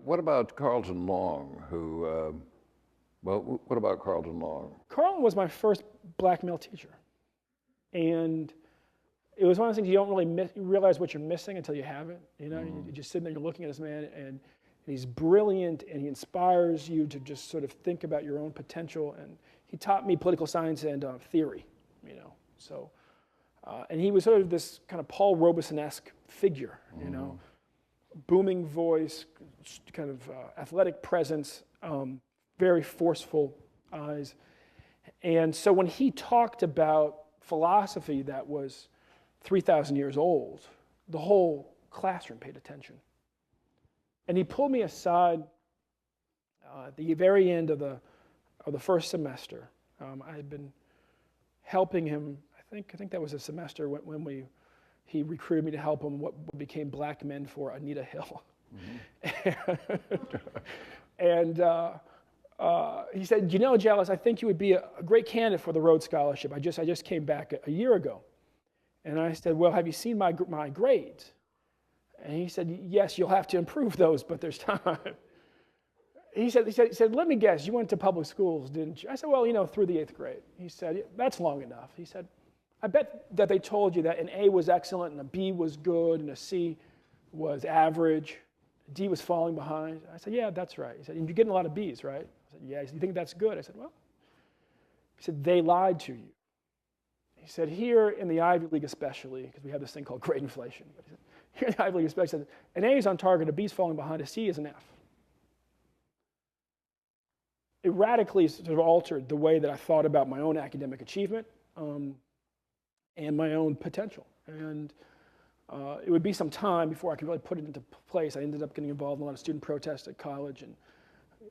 What about Carlton Long, what about Carlton Long? Carlton was my first black male teacher. And it was one of those things you don't really realize what you're missing until you have it. You know, you're just sitting there, you're looking at this man, and he's brilliant, and he inspires you to just sort of think about your own potential. And he taught me political science and theory, you know. So, and he was sort of this kind of Paul Robeson-esque figure, you know, booming voice, kind of athletic presence, very forceful eyes. And so when he talked about philosophy that was 3,000 years old, the whole classroom paid attention. And he pulled me aside at the very end of the first semester. I had been helping him. I think that was a semester when he recruited me to help him what became Black Men for Anita Hill. And he said, "You know, Jealous, I think you would be a great candidate for the Rhodes Scholarship. I just came back a year ago." And I said, "Well, have you seen my grades?" And he said, "Yes, you'll have to improve those, but there's time." He said, "Let me guess, you went to public schools, didn't you?" I said, "Well, you know, through the 8th grade." He said, "That's long enough." He said, "I bet that they told you that an A was excellent and a B was good and a C was average, D was falling behind." I said, "Yeah, that's right." He said, "And you're getting a lot of Bs, right?" I said, "Yeah." He said, "You think that's good?" I said, "Well," he said, "they lied to you." He said, "Here in the Ivy League especially, because we have this thing called grade inflation, but he said, here in the Ivy League especially, he said, an A is on target, a B is falling behind, a C is an F." It radically sort of altered the way that I thought about my own academic achievement and my own potential. And it would be some time before I could really put it into place. I ended up getting involved in a lot of student protests at college and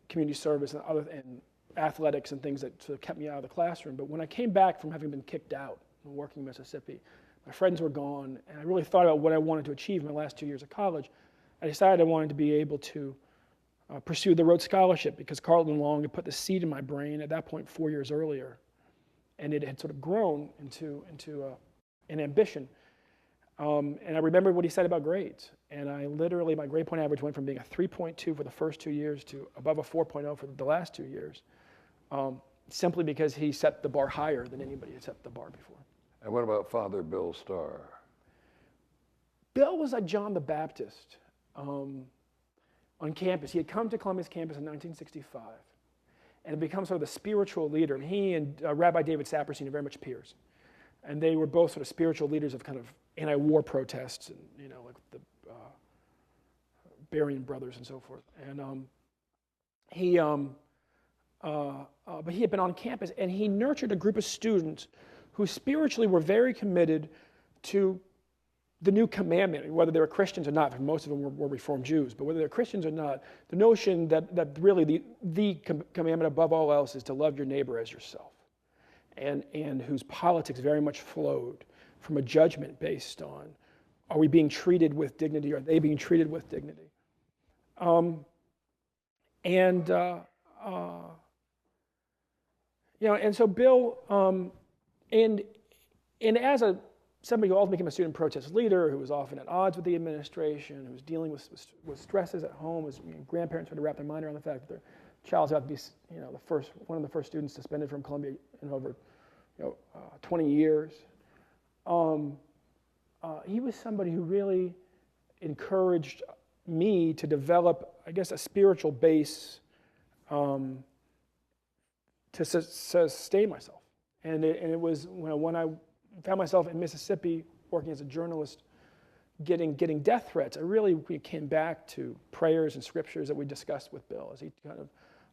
community service and athletics and things that sort of kept me out of the classroom. But when I came back from having been kicked out and working in Mississippi, my friends were gone, and I really thought about what I wanted to achieve in my last 2 years of college. I decided I wanted to be able to pursue the Rhodes Scholarship because Carlton Long had put the seed in my brain at that point 4 years earlier, and it had sort of grown into an ambition. And I remembered what he said about grades, and I literally, my grade point average went from being a 3.2 for the first 2 years to above a 4.0 for the last 2 years, simply because he set the bar higher than anybody had set the bar before. And what about Father Bill Starr? Bill was like John the Baptist on campus. He had come to Columbus campus in 1965 and had become sort of the spiritual leader. And he and Rabbi David Saperstein are very much peers. And they were both sort of spiritual leaders of kind of anti-war protests and, you know, like the Berrien brothers and so forth. And but he had been on campus, and he nurtured a group of students who spiritually were very committed to the new commandment, whether they were Christians or not. Most of them were Reformed Jews, but whether they're Christians or not, the notion that really the commandment above all else is to love your neighbor as yourself, and whose politics very much flowed from a judgment based on, are we being treated with dignity? Are they being treated with dignity? You know, and so Bill, and as somebody who also became a student protest leader, who was often at odds with the administration, who was dealing with stresses at home, as grandparents trying to wrap their mind around the fact that their child's about to be, you know, one of the first students suspended from Columbia in over, 20 years. He was somebody who really encouraged me to develop, I guess, a spiritual base to sustain myself. And it was when I found myself in Mississippi working as a journalist, getting death threats, we came back to prayers and scriptures that we discussed with Bill, as he kind of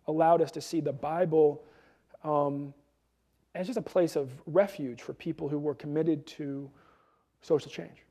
allowed us to see the Bible as just a place of refuge for people who were committed to social change.